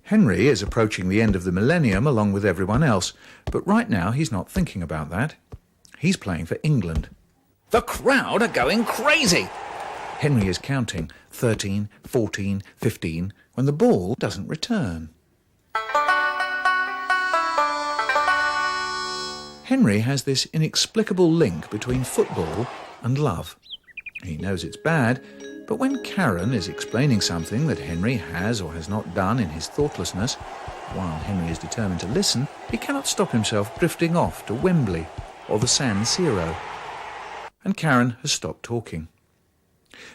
Henry is approaching the end of the millennium along with everyone else, but right now he's not thinking about that. He's playing for England. The crowd are going crazy! Henry is counting 13, 14, 15 when the ball doesn't return. Henry has this inexplicable link between football and love. He knows it's bad, but when Karen is explaining something that Henry has or has not done in his thoughtlessness, while Henry is determined to listen, he cannot stop himself drifting off to Wembley or the San Siro. And Karen has stopped talking.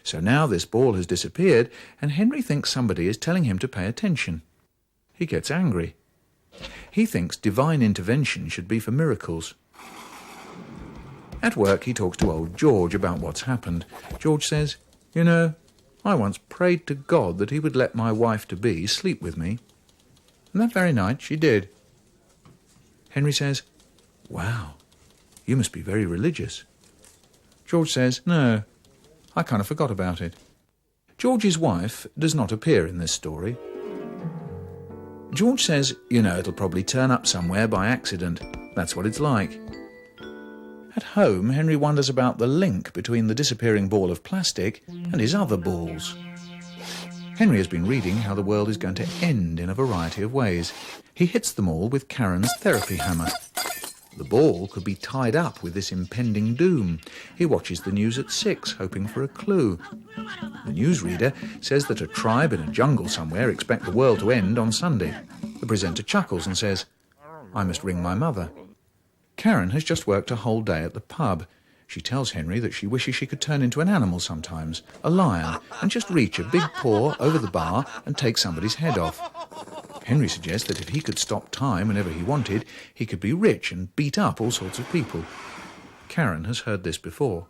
So now this ball has disappeared, and Henry thinks somebody is telling him to pay attention. He gets angry. He thinks divine intervention should be for miracles. At work, he talks to old George about what's happened. George says, "You know, I once prayed to God that he would let my wife-to-be sleep with me. And that very night she did." Henry says, "Wow, you must be very religious." George says, "No, I kind of forgot about it." George's wife does not appear in this story. George says, "You know, it'll probably turn up somewhere by accident. That's what it's like." At home, Henry wonders about the link between the disappearing ball of plastic and his other balls. Henry has been reading how the world is going to end in a variety of ways. He hits them all with Karen's therapy hammer. The ball could be tied up with this impending doom. He watches the news at 6, hoping for a clue. The newsreader says that a tribe in a jungle somewhere expect the world to end on Sunday. The presenter chuckles and says, "I must ring my mother." Karen has just worked a whole day at the pub. She tells Henry that she wishes she could turn into an animal sometimes, a lion, and just reach a big paw over the bar and take somebody's head off. Henry suggests that if he could stop time whenever he wanted, he could be rich and beat up all sorts of people. Karen has heard this before.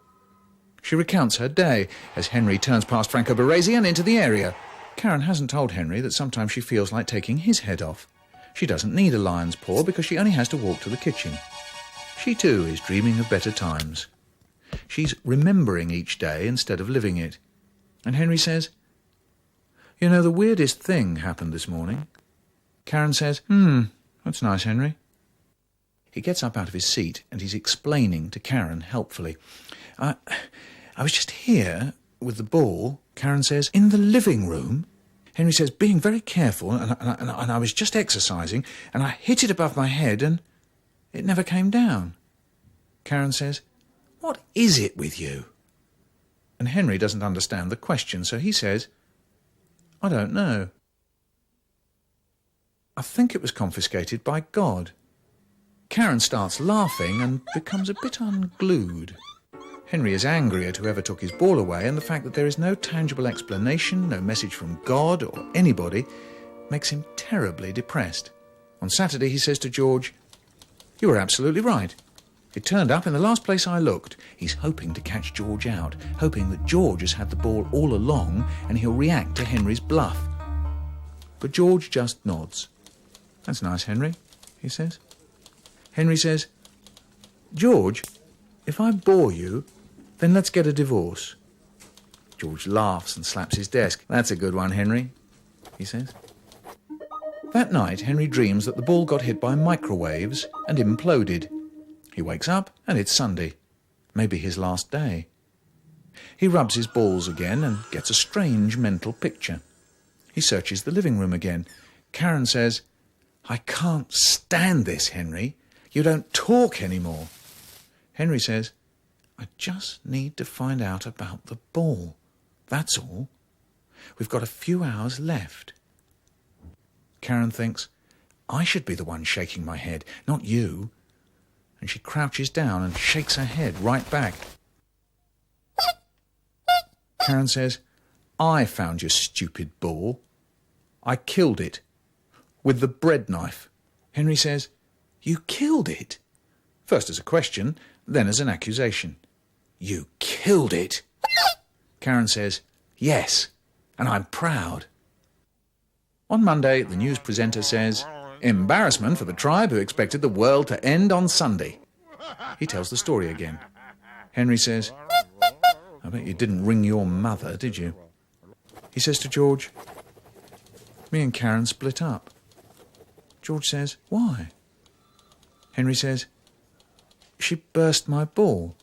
She recounts her day as Henry turns past Franco Baresi and into the area. Karen hasn't told Henry that sometimes she feels like taking his head off. She doesn't need a lion's paw because she only has to walk to the kitchen. She too is dreaming of better times. She's remembering each day instead of living it. And Henry says, "You know, the weirdest thing happened this morning." Karen says, "That's nice, Henry." He gets up out of his seat and he's explaining to Karen helpfully. I was just here with the ball." Karen says, "In the living room?" Henry says, "Being very careful, and I was just exercising, and I hit it above my head, and it never came down." Karen says, "What is it with you?" And Henry doesn't understand the question, so he says, "I don't know. I think it was confiscated by God." Karen starts laughing and becomes a bit unglued. Henry is angry at whoever took his ball away, and the fact that there is no tangible explanation, no message from God or anybody, makes him terribly depressed. On Saturday he says to George, "You were absolutely right. It turned up in the last place I looked." He's hoping to catch George out, hoping that George has had the ball all along and he'll react to Henry's bluff. But George just nods. "That's nice, Henry," he says. Henry says, "George, if I bore you, then let's get a divorce." George laughs and slaps his desk. "That's a good one, Henry," he says. That night, Henry dreams that the ball got hit by microwaves and imploded. He wakes up and it's Sunday, maybe his last day. He rubs his balls again and gets a strange mental picture. He searches the living room again. Karen says, "I can't stand this, Henry. You don't talk anymore." Henry says, "I just need to find out about the ball. That's all. We've got a few hours left." Karen thinks, "I should be the one shaking my head, not you." And she crouches down and shakes her head right back. Karen says, "I found your stupid ball. I killed it. With the bread knife." Henry says, "You killed it?" First as a question, then as an accusation. "You killed it?" Karen says, "Yes, and I'm proud." On Monday, the news presenter says, Embarrassment for the tribe who expected the world to end on Sunday. He tells the story again. Henry says, I bet you didn't ring your mother, did you? He says to George, me and Karen split up. George says, why? Henry says, she burst my ball.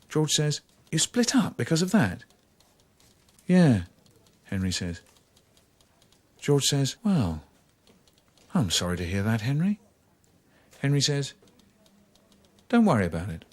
George says, you split up because of that? Yeah, Henry says. George says, well, I'm sorry to hear that, Henry. Henry says, don't worry about it.